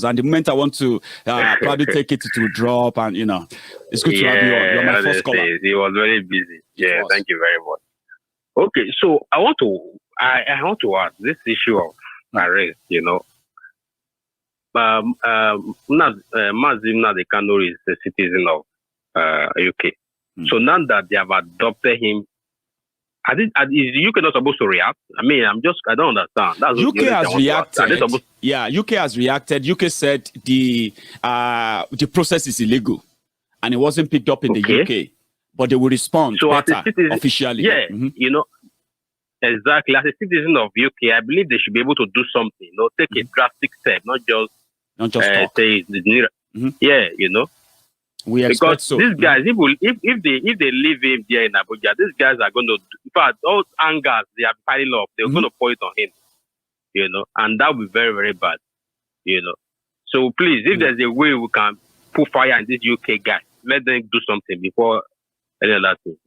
And the moment I want to probably take it to drop, and it's good to have you on. You're my first caller. He was very busy. Yeah, thank you very much. Okay, so I want to ask this issue of arrest. Nnamdi Kanu is a citizen of UK. So now that they have adopted him, is the UK not supposed to react? I mean, I don't understand. That's UK has reacted. UK has reacted. UK said the process is illegal and it wasn't picked up in the UK, but they will respond better officially. Yeah, exactly. As a citizen of UK, I believe they should be able to do something. Take a drastic step, not just talk. Say yeah, We expect so. These guys, if they leave him there in Abuja, these guys are going to, in fact, all angers they are piling up, they're going to pour it on him, and that will be very, very bad, So please, if there's a way we can put fire in this UK guy, let them do something before any other thing,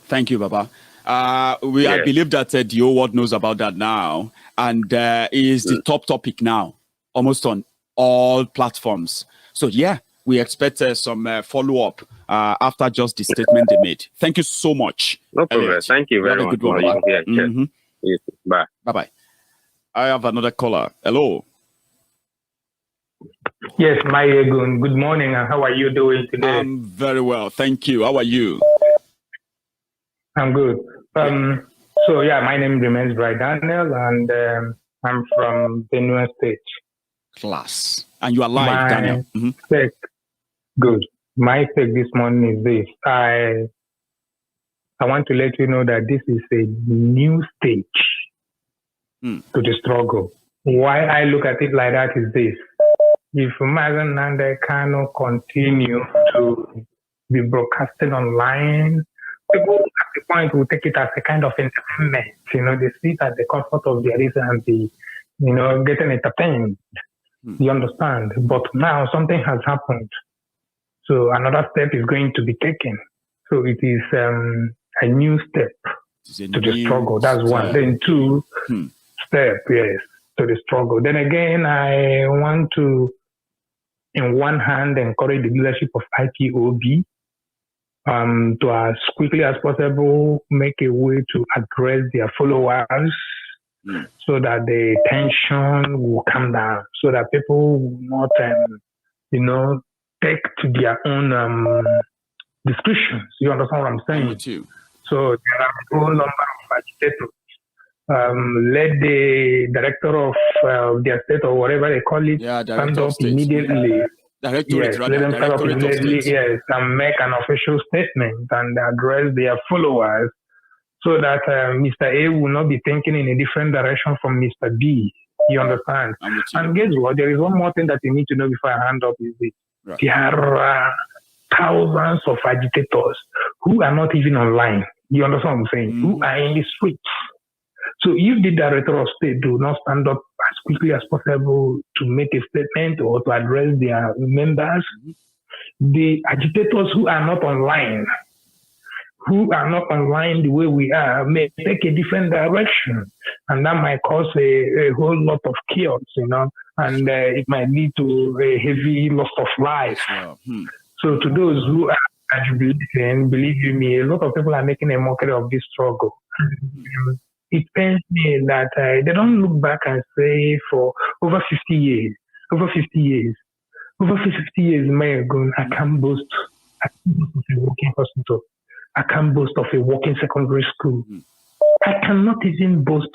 Thank you, Baba. I believe that the whole world knows about that now, and it is the top topic now, almost on all platforms. So we expect some follow-up after just the statement they made. Thank you so much. No problem. Thank you very much. Bye. Bye-bye. I have another caller. Hello. Yes, Maiyegun. Good morning. And how are you doing today? I'm very well. Thank you. How are you? I'm good. My name remains Bright Daniel, and I'm from Benue State. Class. And you are live, Daniel. Good. My take this morning is this. I want to let you know that this is a new stage to the struggle. Why I look at it like that is this. If Nnamdi Kanu continue to be broadcasting online, people at the point will take it as a kind of entertainment. They sit at the comfort of their reason and be, getting entertained. You understand? But now something has happened. So another step is going to be taken. So it is a new step to the struggle. That's one. Then two step, yes, to the struggle. Then again, I want to, in one hand, encourage the leadership of IPOB to as quickly as possible make a way to address their followers so that the tension will come down, so that people will not, take to their own discussions. You understand what I'm saying? So there are a whole number of agitators. Let the director of their state or whatever they call it stand up immediately. Let them stand up immediately, and make an official statement and address their followers, so that Mr. A will not be thinking in a different direction from Mr. B. You understand? And guess what? There is one more thing that you need to know before I hand up is this. Right. There are thousands of agitators who are not even online. You understand what I'm saying? Who are in the streets. So if the director of state do not stand up as quickly as possible to make a statement or to address their members, the agitators who are not online the way we are, may take a different direction. And that might cause a whole lot of chaos, and it might lead to a heavy loss of life. So to those who are agitating, believe you me, a lot of people are making a mockery of this struggle. It pains me that they don't look back and say for over 50 years, Maiyegun, I can't boast of a working hospital. I can't boast of a working secondary school. I cannot even boast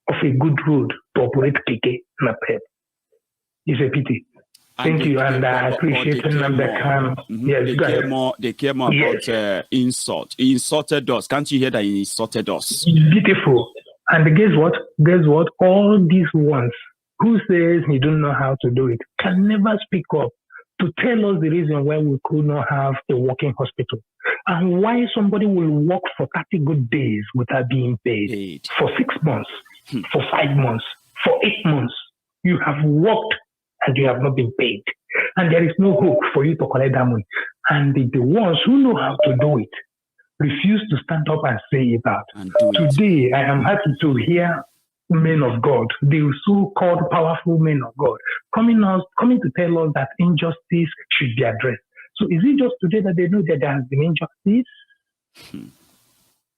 of a good road to operate Keke and a pet. It's a pity. Thank you, and I appreciate Nnamdi Kanu. Yes, they care more about insult. He insulted us. Can't you hear that he insulted us? Beautiful. And guess what? All these ones who says he don't know how to do it can never speak up to tell us the reason why we could not have a working hospital and why somebody will work for 30 good days without being paid. For 6 months, for 5 months, for 8 months. You have worked and you have not been paid. And there is no hope for you to collect that money. And the ones who know how to do it refuse to stand up and say it out. Today, I am happy to hear men of God, the so-called powerful men of God, coming to tell us that injustice should be addressed. So is it just today that they know that there has been injustice?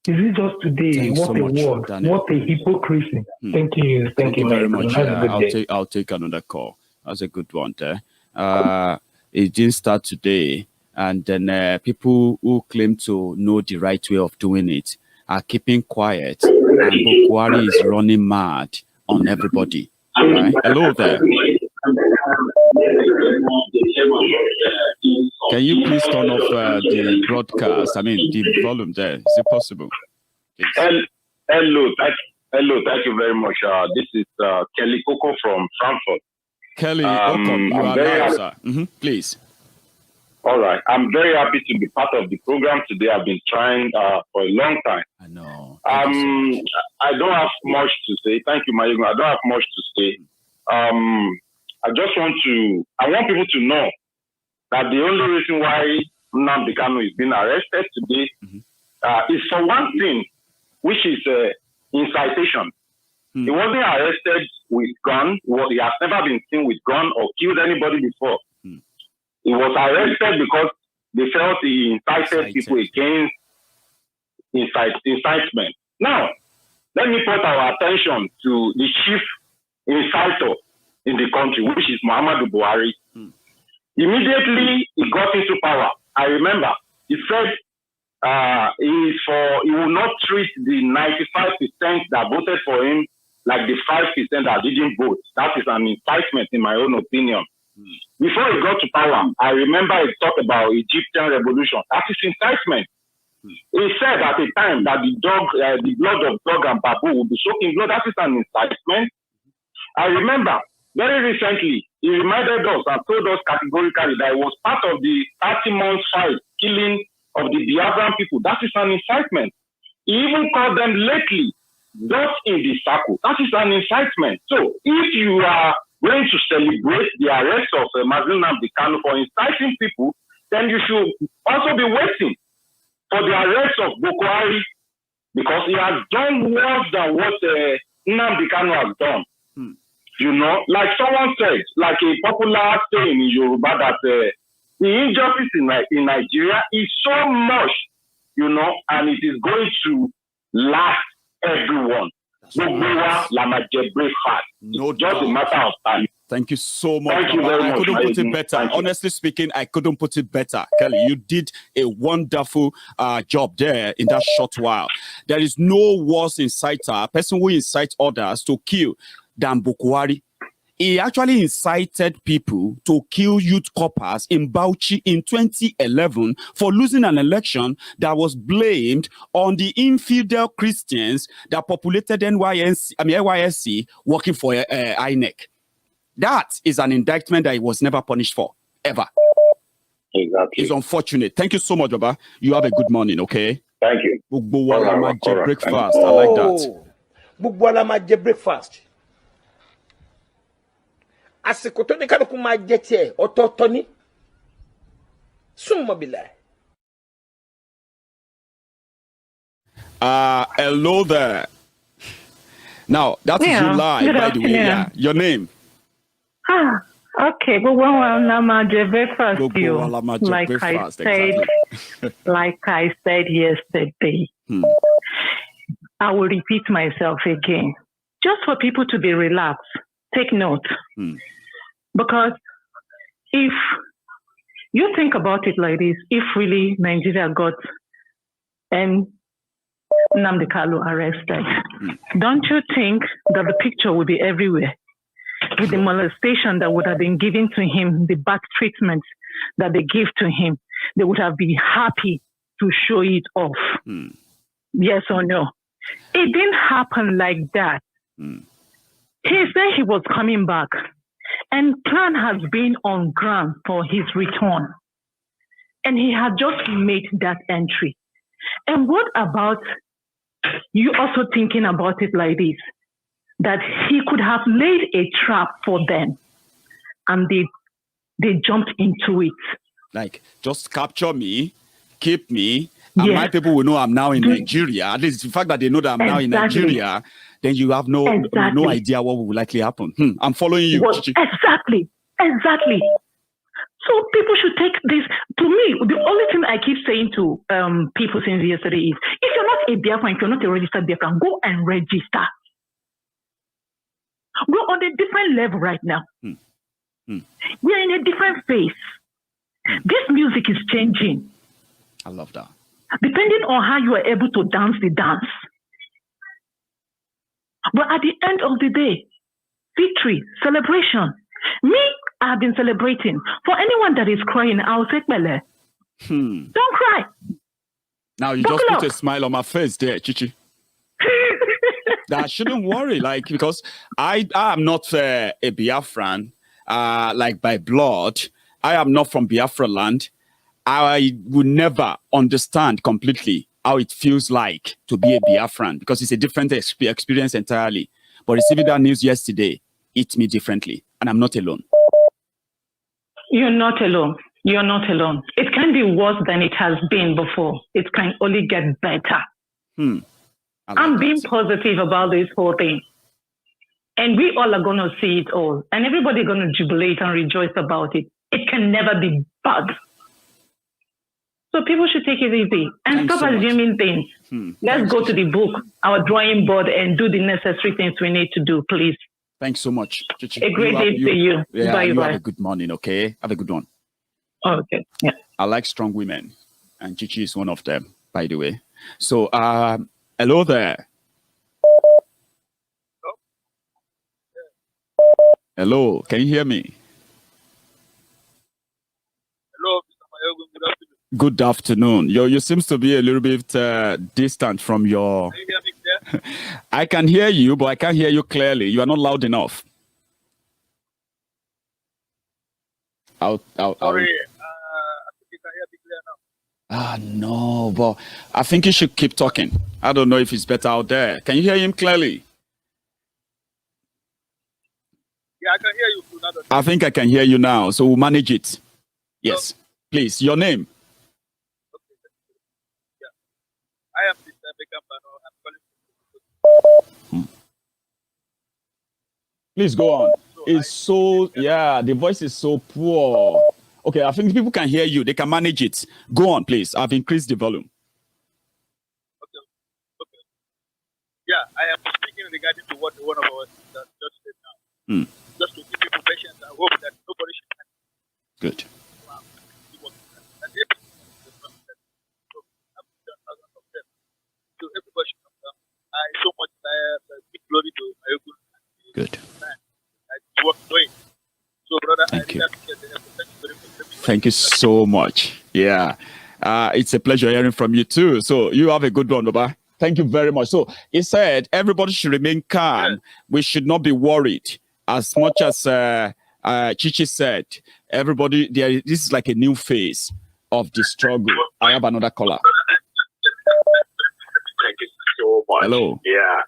Is it just today? Thanks what so a much, word! Daniel. What a hypocrisy! Thank you. Thank you very Maiyegun. much. Have a good day. I'll take another call. That's a good one there. It didn't start today, and then people who claim to know the right way of doing it are keeping quiet, and Bokwari is running mad on everybody. Right? Hello there. Can you please turn off the broadcast? I mean, the volume there. Is it possible? Hello, thank you very much. This is Kelly Coco from Frankfurt. Kelly, welcome. You are live, sir. Please. All right. I'm very happy to be part of the program today. I've been trying for a long time. I know. I don't have much to say. Thank you, Maiyegun. I don't have much to say. I want people to know that the only reason why Nnamdi Kanu is being arrested today is for one thing, which is incitation. He wasn't arrested with gun. He has never been seen with gun or killed anybody before. He was arrested because they felt he incited people against incitement. Now, let me put our attention to the chief inciter in the country, which is Muhammadu Buhari. Immediately he got into power, I remember he said he will not treat the 95% that voted for him like the 5% that didn't vote. That is an incitement, in my own opinion. Before he got to power, I remember he talked about Egyptian revolution. That is incitement. He said at the time that the blood of dog and baboon will be soaking blood. That is an incitement. I remember very recently, he reminded us and told us categorically that it was part of the 30-month fight, killing of the Biafran people. That is an incitement. He even called them lately, dust in the circle. That is an incitement. So if you are going to celebrate the arrest of Nnamdi Kanu for inciting people, then you should also be waiting for the arrest of Boko Haram, because he has done worse than what Nnamdi Kanu has done. You know, like someone said, like a popular saying in Yoruba, that the injustice in Nigeria is so much, you know, and it is going to last everyone. No just doubt. a matter of time. Thank you so much. Thank you very I much. couldn't put it better. Honestly speaking, I couldn't put it better. Kelly, you did a wonderful job there in that short while. There is no worse inciter, a person who incites others to kill, than Bukwari. He actually incited people to kill youth corpers in Bauchi in 2011 for losing an election that was blamed on the infidel Christians that populated NYSC working for INEC. That is an indictment that he was never punished for, ever. Exactly. It's unfortunate. Thank you so much, Baba. You have a good morning, okay? Thank you. Breakfast. I like that. Breakfast. Àsìkò tó ní kálukú máa jẹ tiẹ̀ ọ̀tọ̀ọ̀tọ̀ ni súnmọ́ bílà. Hello there. Now that is you live, by the way. Yeah, your name. Okay. But breakfast, like I said yesterday. I will repeat myself again, just for people to be relaxed. Take note. Because if you think about it like this, if really Nigeria got Nnamdi Kanu arrested, don't you think that the picture would be everywhere? With the molestation that would have been given to him, the bad treatment that they give to him, they would have been happy to show it off. Yes or no? It didn't happen like that. He said he was coming back, and plan has been on ground for his return. And he had just made that entry. And what about you also thinking about it like this? That he could have laid a trap for them, and they jumped into it. Like, just capture me, keep me, And my people will know I'm now in Nigeria. At least the fact that they know that I'm now in Nigeria, then you have no idea what will likely happen. I'm following you. Exactly. So people should take this. To me, the only thing I keep saying to people since yesterday is, if you're not a Biafran, if you're not a registered Biafran, go and register. We're on a different level right now. We are in a different phase. This music is changing. I love that. Depending on how you are able to dance the dance. But at the end of the day, victory, celebration. Me, I have been celebrating. For anyone that is crying, I'll take my leg. Don't cry. Now you just put a smile on my face there, Chichi. I shouldn't worry, because I am not a Biafran, by blood. I am not from Biafra land. I would never understand completely how it feels like to be a Biafran, because it's a different experience entirely. But receiving that news yesterday hit me differently, and I'm not alone. You're not alone. You're not alone. It can be worse than it has been before. It can only get better. I'm being positive about this whole thing. And we all are going to see it all. And everybody's going to jubilate and rejoice about it. It can never be bad. So people should take it easy and stop assuming things. Let's go to the book, our drawing board, and do the necessary things we need to do, please. Thanks so much, Chichi. A great day to you. Yeah, bye. Have a good morning, okay? Have a good one. Okay, yeah. I like strong women, and Chichi is one of them, by the way. So, hello there. Hello, can you hear me? Hello, Mr. Maiyegun. Good afternoon. Good afternoon. You seems to be a little bit distant from your... Can you hear me clear? I can hear you, but I can't hear you clearly. You are not loud enough. Sorry, I think you can hear me clear now. No, but I think you should keep talking. I don't know if it's better out there. Can you hear him clearly? Yeah, I can hear you. I think I can hear you now, so we'll manage it. Yes, please, your name. I am Mr. Kanu. I'm calling. Please go on. The voice is so poor. Okay, I think people can hear you. They can manage it. Go on, please. I've increased the volume. Okay. Yeah, I am speaking regarding to what one of our sisters just said now. Just to give people patience and hope that nobody should panic. Good. So everybody should come. I so much give glory to Maiyegun. Good. So, brother, thank you. Thank you so much. Yeah. It's a pleasure hearing from you too. So you have a good one, Baba. Thank you very much. So he said everybody should remain calm. Yeah. We should not be worried. As much as Chichi said, everybody, this is like a new phase of the struggle. I have another caller. Thank you so much. Hello. Yeah.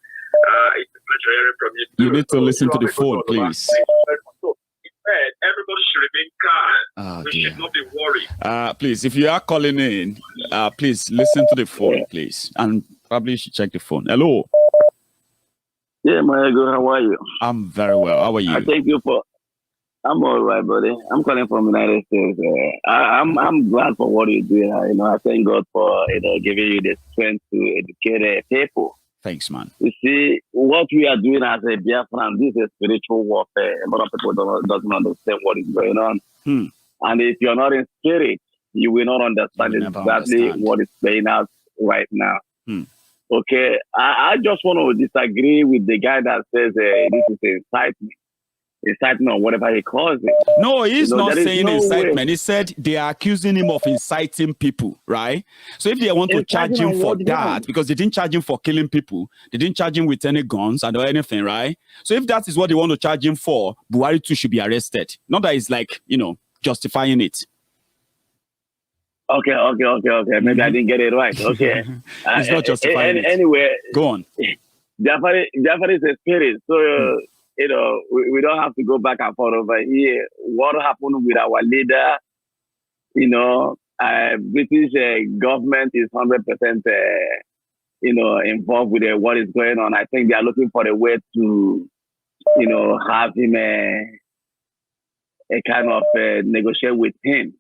It's a pleasure hearing from you too. You need to listen to the phone, please. Everybody should remain calm. We should not be worried. Please, if you are calling in, please listen to the phone, please. And probably you should check the phone. Hello. Yeah, Maiyegun, how are you? I'm very well. How are you? Thank you for... I'm all right, buddy. I'm calling from the United States. I'm glad for what you're doing. I thank God for giving you the strength to educate people. Thanks, man. You see, what we are doing as a Biafran, this is spiritual warfare. A lot of people doesn't understand what is going on. And if you're not in spirit, you will not understand exactly what is playing out right now. Okay, I just want to disagree with the guy that says this is incitement, whatever he calls it. No, he's not saying incitement. He said they are accusing him of inciting people, right? So if they want to charge him for that, because they didn't charge him for killing people, they didn't charge him with any guns and or anything, right? So if that is what they want to charge him for, Buhari too should be arrested. Not that it's like, justifying it. Okay. Maybe I didn't get it right. Okay. It's not justifying it. Anyway. Go on. Jafari is a spirit. So, we don't have to go back and forth over here. What happened with our leader, British government is 100%, involved with what is going on. I think they are looking for a way to, have him a kind of negotiate with him.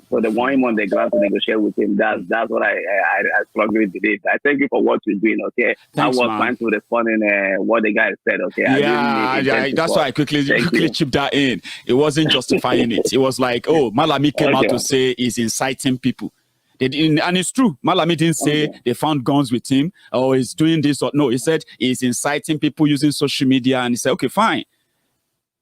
So they want him on the ground to negotiate with him. That's what I strongly believe. I thank you for what you're doing. Okay, thanks, I was trying to respond in what the guy said. Okay, that's why I quickly chipped that in. It wasn't justifying it. It was like, oh, Malami came out to say he's inciting people. And it's true. Malami didn't say they found guns with him or he's doing this or no. He said he's inciting people using social media, and he said, okay, fine.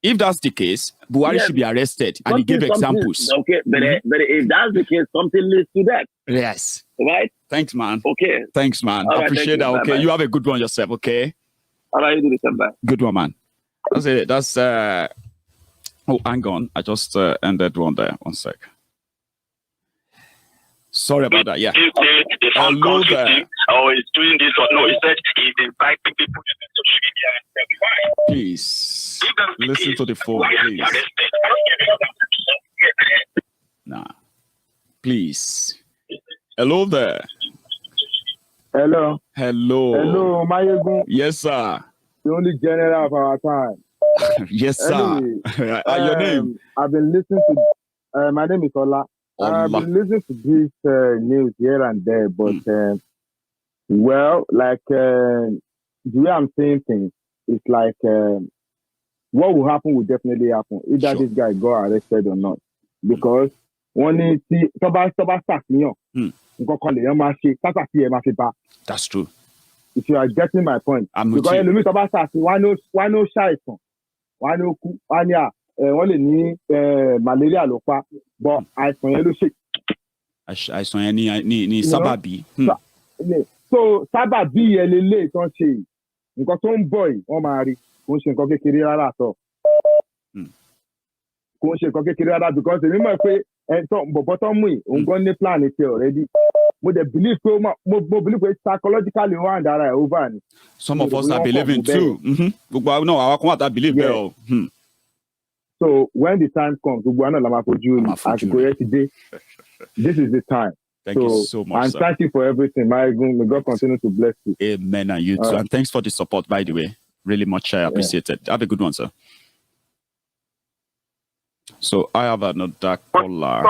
If that's the case, Buhari should be arrested. And he gave examples. Okay, but if that's the case, something leads to that. Yes. Right? Thanks, man. Okay. Thanks, man. I appreciate that. Okay. Bye-bye. You have a good one yourself, okay? All right, you do the same. Bye. Good one, man. That's it. That's oh, hang on. I just ended one there. 1 sec. Sorry about that. Yeah. They found guns with him, or he's doing this or no. He said he's inviting people to social media and please listen to the phone, please. Nah, please. Hello there. Hello. Hello, Maiyegun. Yes, sir. The only general of our time. Yes, sir. Anyway, your name? I've been listening to. My name is Ola. I've been listening to this news here and there, but the way I'm saying things, it's like what will happen will definitely happen, either this guy got arrested or not. Because one that's true. If you are getting my point, I'm with because you. Why no wọ́n lè ní malaria ló pa, but àìsàn yẹn ló ṣe. Àìsàn yẹn ní sábàbí. So sábàbí yẹn lélẹ̀ tó ń ṣe yìí, nǹkan tó ń bọ̀ yìí wọ́n máa rí, kò ń ṣe nǹkan kékeré rárá tọ̀. Kò ń ṣe nǹkan kékeré rárá because èmi mọ̀ pé bọ̀bọ̀ tó ń mú yìí, òun gan ní plan ti already. Mo dey believe pé psychologically wọ́n àǹdára ẹ̀ over ni. Some of us are believing too. Gbogbo àwọn náà àwọn kan wà tá believe bẹ́ẹ̀ o. So when the time comes, this is the time. Thank you so much, and sir. Thank you for everything, Maiyegun. May God continue to bless you. Amen, and you too. And thanks for the support, by the way. Really much appreciated. Have a good one, sir. So I have another caller.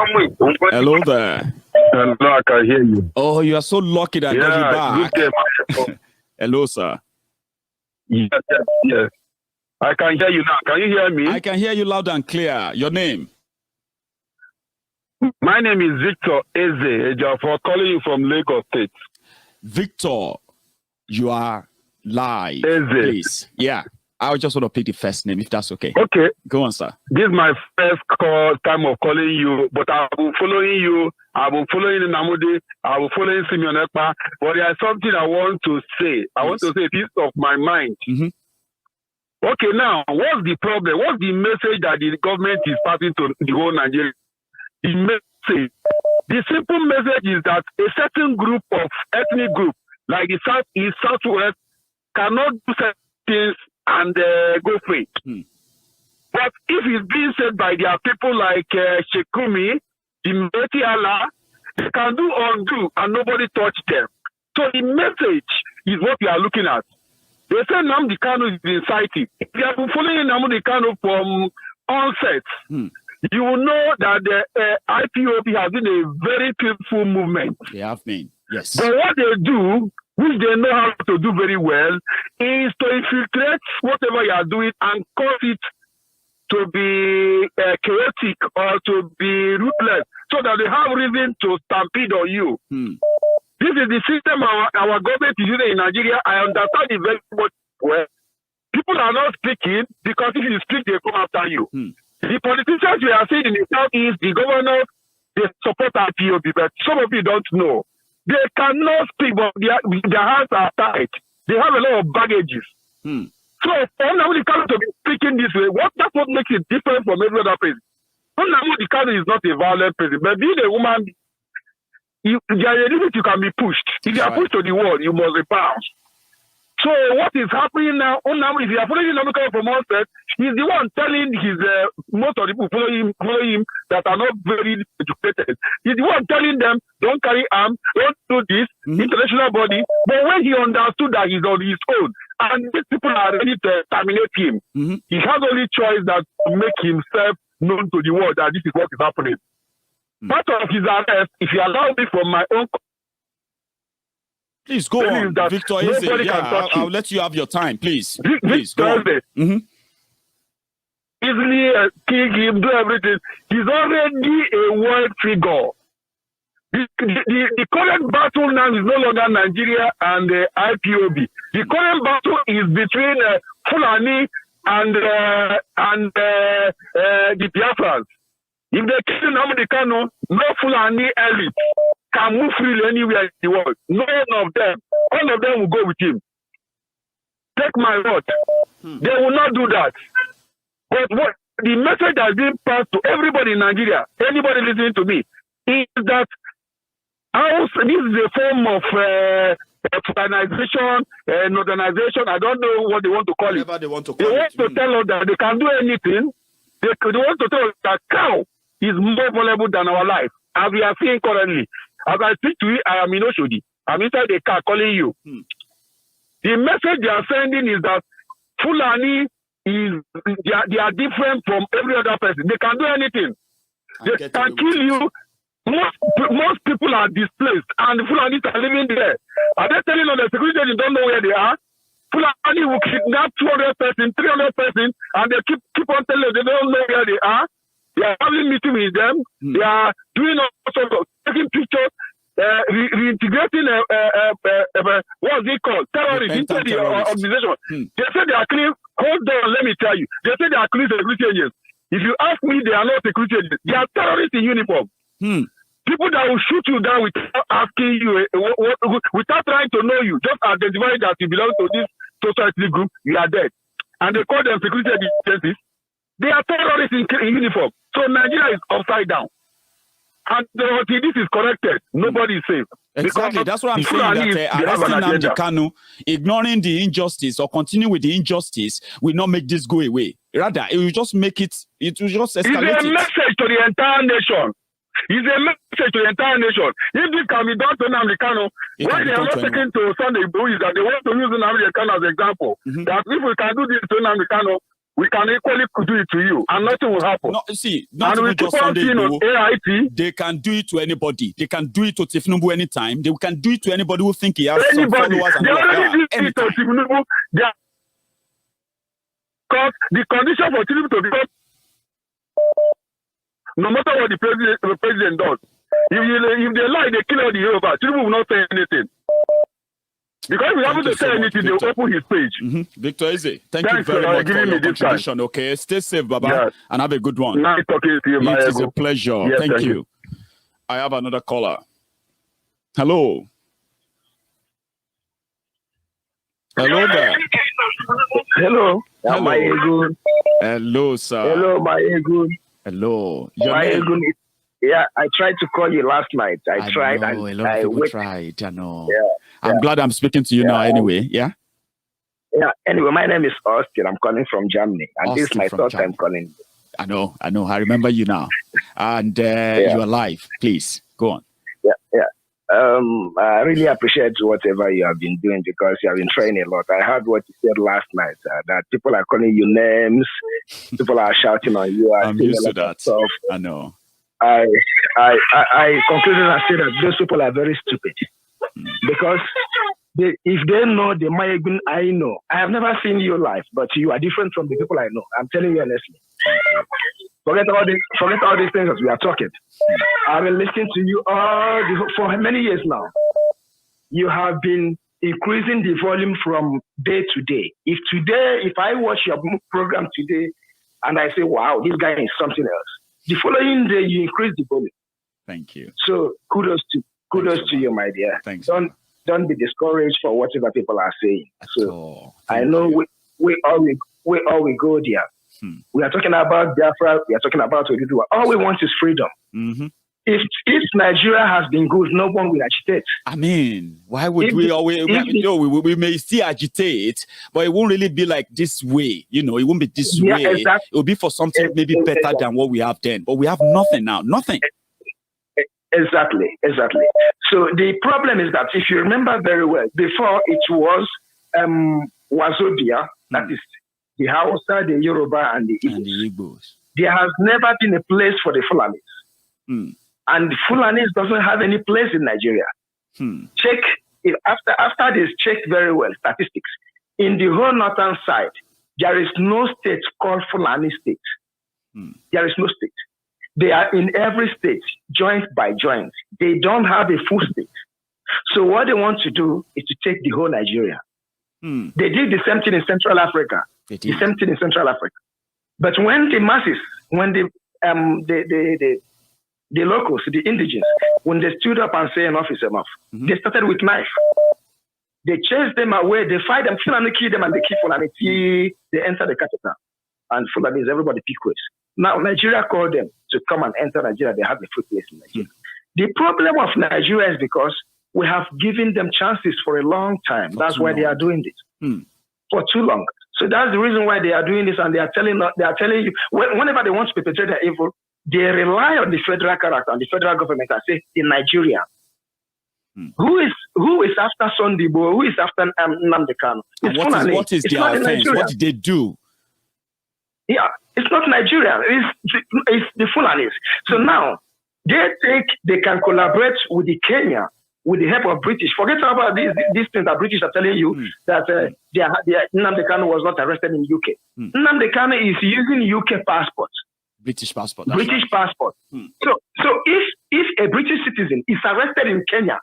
Hello there. Hello, I can hear you. Oh, you are so lucky that I got you back. Hello, sir. Yes. I can hear you now. Can you hear me? I can hear you loud and clear. Your name? My name is Victor Eze. For calling you from Lagos State. Victor, you are live. Eze. Please. Yeah. I just want to pick the first name, if that's okay. Okay. Go on, sir. This is my first time of calling you, but I will following you. I will following Nnamdi. I will following Simeon Ekpa. But there is something I want to say. I want to say a piece of my mind. Okay, now, what's the problem? What's the message that the government is passing to the whole Nigeria? The message, the simple message is that a certain group of ethnic group, like the Southeast, Southwest, cannot do certain things and go free. But if it's being said by their people like Shekumi, the Meti Allah, they can do undo and nobody touch them. So the message is what we are looking at. They say Nnamdi Kanu is inciting. If you have been following Nnamdi Kanu from onset, you will know that the IPOB has been a very peaceful movement. They have been, yes. But what they do, which they know how to do very well, is to infiltrate whatever you are doing and cause it to be chaotic or to be ruthless, so that they have reason to stampede on you. This is the system our government is using in Nigeria. I understand it very much well. People are not speaking because if you speak, they come after you. The politicians we are seeing in the Southeast, the governors, they support IPOB, but some of you don't know. They cannot speak, but their hands are tied. They have a lot of baggages. So for Nnamdi Kanu to be speaking this way, that's what makes it different from every other person. Nnamdi Kanu is not a violent person, but being a woman, there is a limit you can be pushed. If you are pushed to the wall, you must rebound. So what is happening now? If you are following Nnamdi Kanu from onset, he's the one telling his most of the people following him that are not very educated. He's the one telling them, don't carry arms, don't do this, international body. But when he understood that he's on his own, and these people are ready to terminate him, he has only choice that to make himself known to the world that this is what is happening. Part of his arrest, if you allow me from my own. Please go on, Victor. I'll let you have your time, please. Please go on. Easily kick him, do everything. He's already a world figure. The current battle now is no longer Nigeria and the IPOB. The current battle is between Fulani and the Biafrans. If they kill Nnamdi Kanu, no Fulani elite can move freely anywhere in the world. None of them. All of them will go with him. Take my word. They will not do that. But what the message that has been passed to everybody in Nigeria, anybody listening to me, is that this is a form of Fulanization, northernization. I don't know what they want to call it. They want to tell us that they can do anything. They want to tell us that cow is more valuable than our life, as we are seeing currently. As I speak to you, I am in Oshodi. I'm inside the car calling you. The message they are sending is that Fulani they are different from every other person. They can do anything. They can kill you. Most people are displaced, and the Fulani are living there. Are they telling us the security they don't know where they are? Fulani will kidnap 200 persons, 300 persons, and they keep on telling them they don't know where they are. They are having meeting with them. They are doing all sorts of taking pictures, reintegrating what's it called? Terrorists into the organization. They say they are clean. Hold on, let me tell you. They say they are clean security agents. If you ask me, they are not security agents. They are terrorists in uniform. People that will shoot you down without asking you, without trying to know you, just identify that you belong to this society group, you are dead. And they call them security agencies. They are terrorists in uniform. So Nigeria is upside down. And until this is corrected, nobody is safe. Exactly. That's what I'm saying. That arresting Nnamdi Kanu, ignoring the injustice or continue with the injustice will not make this go away. Rather, it will just make it, will just escalate. It's a message to the entire nation. It's a message to the entire nation. If this can be done to Nnamdi Kanu, why they are not taking to Sunday Igboho is that they want to use Nnamdi Kanu as an example. That if we can do this to Nnamdi Kanu, we can equally do it to you, and nothing will happen. No, see, not even just Sunday Igboho. They can do it to anybody. They can do it to Tifnubu anytime. They can do it to anybody who think he has some followers. And they already did it to Tifnubu. Because the condition for Tinubu to become, no matter what the president does, if they lie, they kill all the Yoruba. Tinubu will not say anything. Because we haven't to say anything, they will open his page. Victor Eze, thank you very much for your contribution. Okay, stay safe, Baba, and have a good one. Nice talking to you, Maiyegun. It is a pleasure. Yes, thank you. I have another caller. Hello. Hello there. Hello. Maiyegun. Hello, sir. Hello, Maiyegun. Hello. Maiyegun. Yeah, I tried to call you last night. I tried. Know, a lot of people tried. I know. Yeah. I'm glad I'm speaking to you now anyway. Yeah? Yeah. Anyway, my name is Austin. I'm calling from Germany. And this is my third time calling. I know. I remember you now. And you're alive. Please, go on. Yeah. I really appreciate whatever you have been doing because you have been trying a lot. I heard what you said last night, that people are calling you names. People are shouting on you. I'm used to that. Stuff. I know. I concluded and said that those people are very stupid because if they know the Maiyegun I know, I have never seen you live, but you are different from the people I know. I'm telling you honestly. Forget all these things as we are talking. I've been listening to you for many years now. You have been increasing the volume from day to day. If I watch your program today and I say, wow, this guy is something else, the following day you increase the volume. Thank you. So kudos to you, my dear. Thanks. Don't be discouraged for whatever people are saying. So I know we all go there. We are talking about Biafra. We are talking about Oduduwa. All we want is freedom. if Nigeria has been good, no one will agitate. I mean, why would we always? We may still agitate, but it won't really be like this way. You know, it won't be this way. Exactly. It will be for something maybe better than what we have then. But we have nothing now. Nothing. Exactly. So the problem is that if you remember very well, before it was Wazobia, that is the Hausa, the Yoruba, and the Igbos. There has never been a place for the Fulanis. And Fulanis doesn't have any place in Nigeria. Check, after this, check very well, statistics. In the whole northern side, there is no state called Fulani state. There is no state. They are in every state, joint by joint. They don't have a full state. So what they want to do is to take the whole Nigeria. They did the same thing in Central Africa. But when the masses, when the locals, the indigenous, when they stood up and said enough is enough, they started with knife. They chased them away. They fight them, Fulani kill them, and they kill Fulani. They enter the capital. And Fulani is everybody pick ways. Now, Nigeria called them to come and enter Nigeria. They have a free place in Nigeria. The problem of Nigeria is because we have given them chances for a long time. That's why they are doing this. For too long. So that's the reason why they are doing this, and they are telling you, whenever they want to perpetrate their evil, they rely on the federal character, on the federal government, and say, in Nigeria. Who is after Sondibo? Who is after Nnamdi Kanu? What is their offense? What did they do? Yeah, it's not Nigeria. It's the Fulanis. So now they can collaborate with the Kenya with the help of British. Forget about these things that British are telling you that Nnamdi Kanu was not arrested in UK. Nnamdi Kanu is using UK passport. British passport. Passport. So if a British citizen is arrested in Kenya,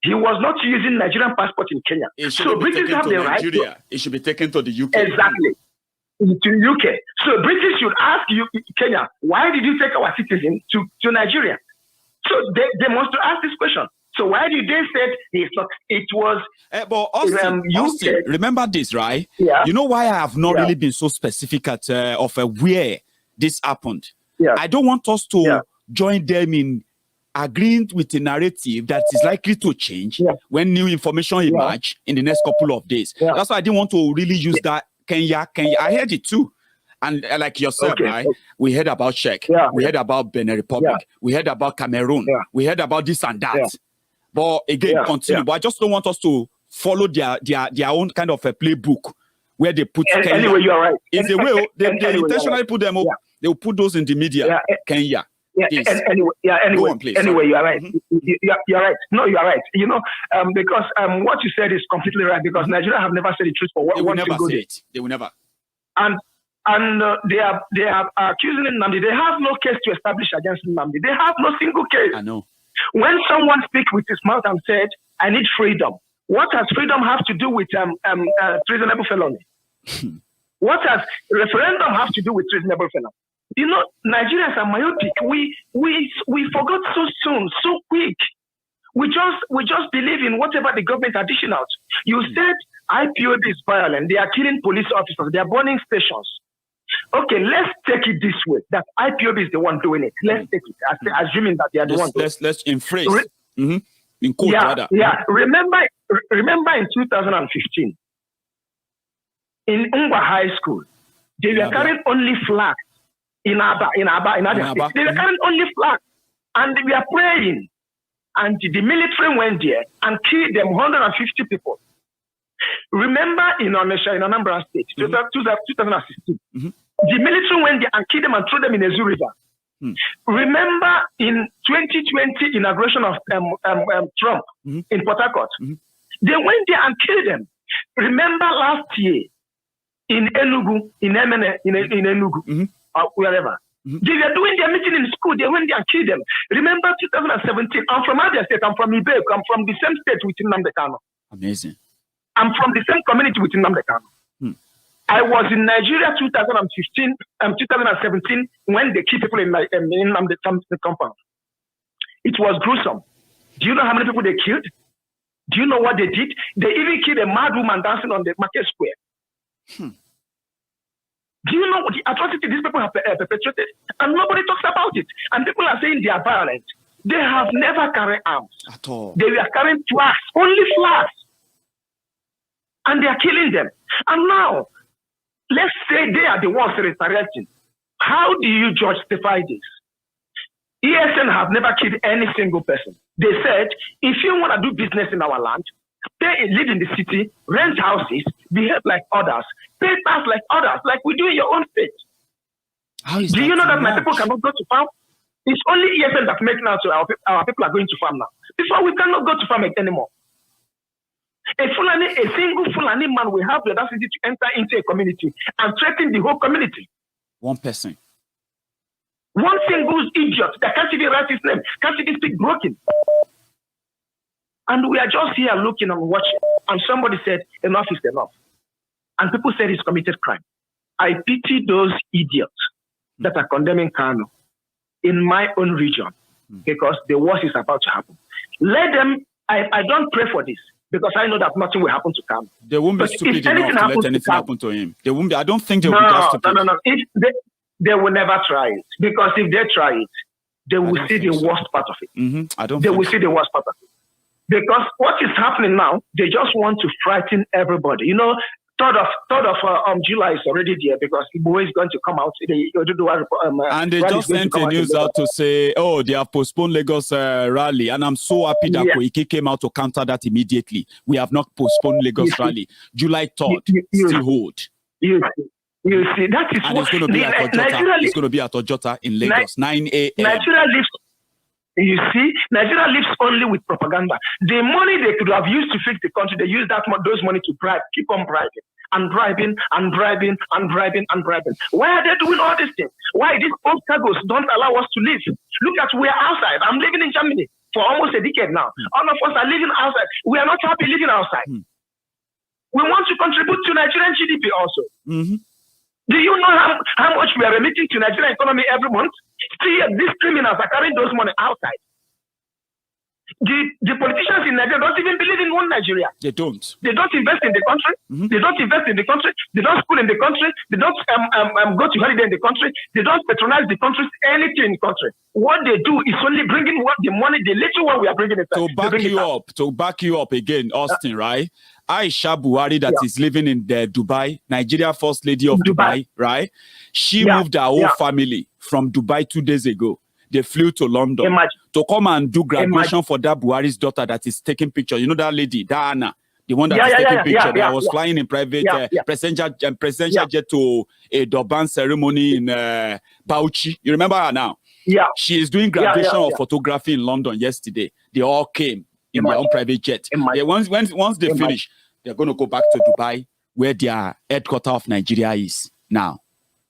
he was not using Nigerian passport in Kenya. So British have the right. It should be taken to the UK. Exactly. To UK. So British should ask you, Kenya, why did you take our citizen to Nigeria? So they must ask this question. So why did they say it's not? It was. But Austin, remember this, right? Yeah. You know why I have not really been so specific of where this happened. Yeah. I don't want us to join them in agreeing with a narrative that is likely to change when new information emerge in the next couple of days. That's why I didn't want to really use that Kenya. I heard it too. And like yourself, right? We heard about Czech. We heard about Benin Republic. We heard about Cameroon. We heard about this and that. But again, continue. But I just don't want us to follow their own kind of a playbook where they put Kenya. Anyway, you're right. If they will, they intentionally put them up. They will put those in the media. Kenya. Anyway, go on, please. Anyway, you're right. You're right. No, you're right. You know, because what you said is completely right. Because Nigeria have never said the truth for they will never say it. They will never. And they are accusing Nnamdi. They have no case to establish against Nnamdi. They have no single case. I know. When someone speaks with his mouth and said, "I need freedom," what has freedom have to do with treasonable felony? What has referendum have to do with treasonable felony? You know, Nigerians are myopic. We forgot so soon, so quick. We just believe in whatever the government are dishing out. You said IPOB is violent. They are killing police officers. They are burning stations. Okay, let's take it this way: that IPOB is the one doing it. Let's take it, assuming that they are the one. Let's rephrase. In quote, rather. Yeah. Remember in 2015, in Ngwa High School, they were carrying only flags in Aba State. They were carrying only flags, and we are praying. And the military went there and killed them 150 people. Remember in Onitsha, in Anambra State, 2016, the military went there and killed them and threw them in a Zoo River. Remember in 2020 inauguration of Trump in Port Harcourt, they went there and killed them. Remember last year in Enugu, in Enugu, wherever. They were doing their meeting in school. They went there and killed them. Remember 2017. I'm from Abia State. I'm from Ibeku. I'm from the same state with Nnamdi Kanu. Amazing. I'm from the same community with Nnamdi Kanu. I was in Nigeria 2015, 2017 when they killed people in Nnamdi compound. It was gruesome. Do you know how many people they killed? Do you know what they did? They even killed a mad woman dancing on the market square. Do you know what the atrocity these people have perpetrated? And nobody talks about it. And people are saying they are violent. They have never carried arms. At all. They were carrying flags, only flags. And they are killing them. And now, let's say they are the ones resurrecting. How do you justify this? ESN have never killed any single person. They said, if you want to do business in our land, live in the city, rent houses, behave like others, pay tax like others, like we do in your own state. Do you know that my people cannot go to farm? It's only ESN that makes now so our people are going to farm now. Before we cannot go to farm anymore. A single Fulani man will have the audacity to enter into a community and threaten the whole community. One person. One single idiot that can't even write his name, can't even speak broken. And we are just here looking and watching. And somebody said, enough is enough. And people said he's committed crime. I pity those idiots that are condemning Kanu in my own region because the worst is about to happen. Let them, I don't pray for this because I know that nothing will happen to Kanu. They won't be stupid enough to let anything happen to him. They won't be, I don't think they will be that stupid. No. They will never try it. Because if they try it, they will see the worst part of it. They will see the worst part of it. Because what is happening now, they just want to frighten everybody. You know, 3rd of July is already there because Igbo is going to come out. And they just sent a news out to say, oh, they have postponed Lagos rally. And I'm so happy that Koiki came out to counter that immediately. We have not postponed Lagos rally. July 3rd, still hold. You see, that is and what it's going to be at Ojota. It's going to be at Ojota in Lagos, 9 a.m. Nigeria lives. You see, Nigeria lives only with propaganda. The money they could have used to fix the country, they use those money to bribe, keep on bribing and bribing and bribing and bribing and bribing. Why are they doing all these things? Why these old cargoes don't allow us to live? Look at we are outside. I'm living in Germany for almost a decade now. All of us are living outside. We are not happy living outside. We want to contribute to Nigerian GDP also. Do you know how much we are remitting to Nigerian economy every month? Still, these criminals are carrying those money outside. The politicians in Nigeria don't even believe in one Nigeria. They don't. They don't invest in the country. They don't invest in the country. They don't school in the country. They don't go to holiday in the country. They don't patronize the country, anything in the country. What they do is only bringing what the money, the little one we are bringing inside. To back you up again, Austin, right? Aisha Buhari that is living in Dubai, Nigeria First Lady of Dubai, right? She moved her whole family from Dubai 2 days ago. They flew to London to come and do graduation for that Buhari's daughter that is taking pictures. You know that lady, Diana, the one that is taking pictures. That was flying in private presidential jet to a Durban ceremony in Bauchi. You remember her now? Yeah. She is doing graduation of photography in London yesterday. They all came in their own private jet. Once they finish, they're going to go back to Dubai, where their headquarters of Nigeria is now.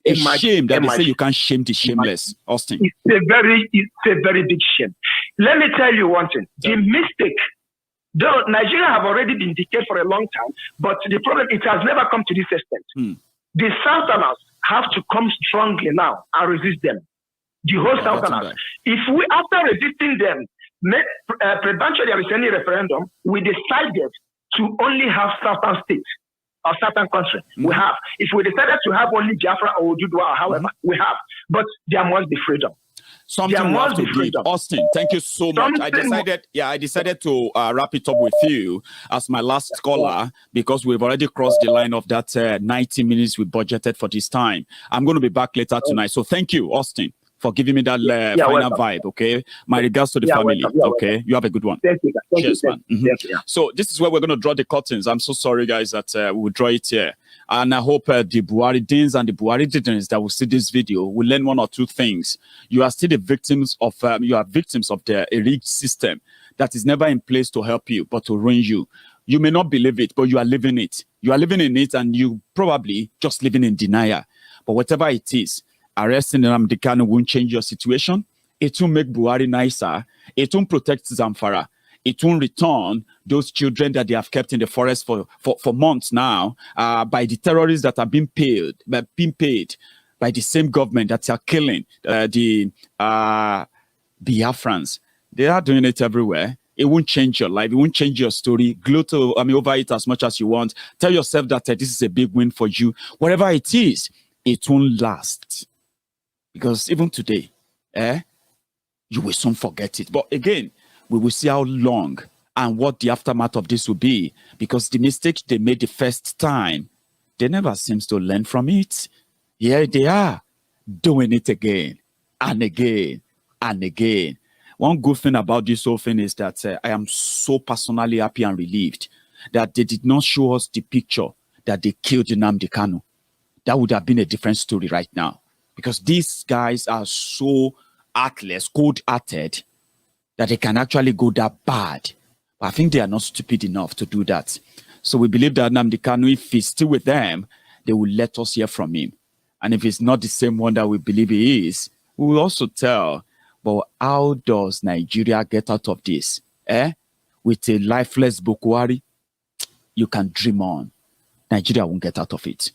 It's a shame that they say you can't shame the shameless, Austin. It's a very big shame. Let me tell you one thing. The mistake, though Nigeria have already been decayed for a long time, but the problem, it has never come to this extent. The Southerners have to come strongly now and resist them. The whole Southerners. If we, after resisting them, prevention there is any referendum, we decided to only have Southern states or Southern country. We have. If we decided to have only Biafra or Ududua or however, we have. But there must be freedom. Something must be freedom. Austin, thank you so much. I decided to wrap it up with you as my last caller because we've already crossed the line of that 90 minutes we budgeted for this time. I'm going to be back later tonight. So thank you, Austin, for giving me that final vibe, okay? My regards to the family, okay? You have a good one. Thank you. Cheers, man. So this is where we're going to draw the curtains. I'm so sorry, guys, that we will draw it here. And I hope the Buhari-dins and the Buhari-didn't that will see this video will learn one or two things. You are still the victims of, the rigged system that is never in place to help you, but to ruin you. You may not believe it, but you are living it. You are living in it, and you probably just living in denial. But whatever it is, arresting Nnamdi Kanu won't change your situation. It won't make Buhari nicer. It won't protect Zamfara. It won't return those children that they have kept in the forest for months now by the terrorists that are being paid by the same government that are killing the Biafrans. They are doing it everywhere. It won't change your life. It won't change your story. Gloat over it as much as you want. Tell yourself that this is a big win for you. Whatever it is, it won't last. Because even today, you will soon forget it. But again, we will see how long and what the aftermath of this will be. Because the mistake they made the first time, they never seems to learn from it. Here they are, doing it again and again and again. One good thing about this whole thing is that I am so personally happy and relieved that they did not show us the picture that they killed Nnamdi Kanu. That would have been a different story right now. Because these guys are so heartless, cold-hearted, that they can actually go that bad. But I think they are not stupid enough to do that. So we believe that Nnamdi Kanu, if he's still with them, they will let us hear from him. And if it's not the same one that we believe he is, we will also tell. But how does Nigeria get out of this? With a lifeless Boko Haram, you can dream on. Nigeria won't get out of it.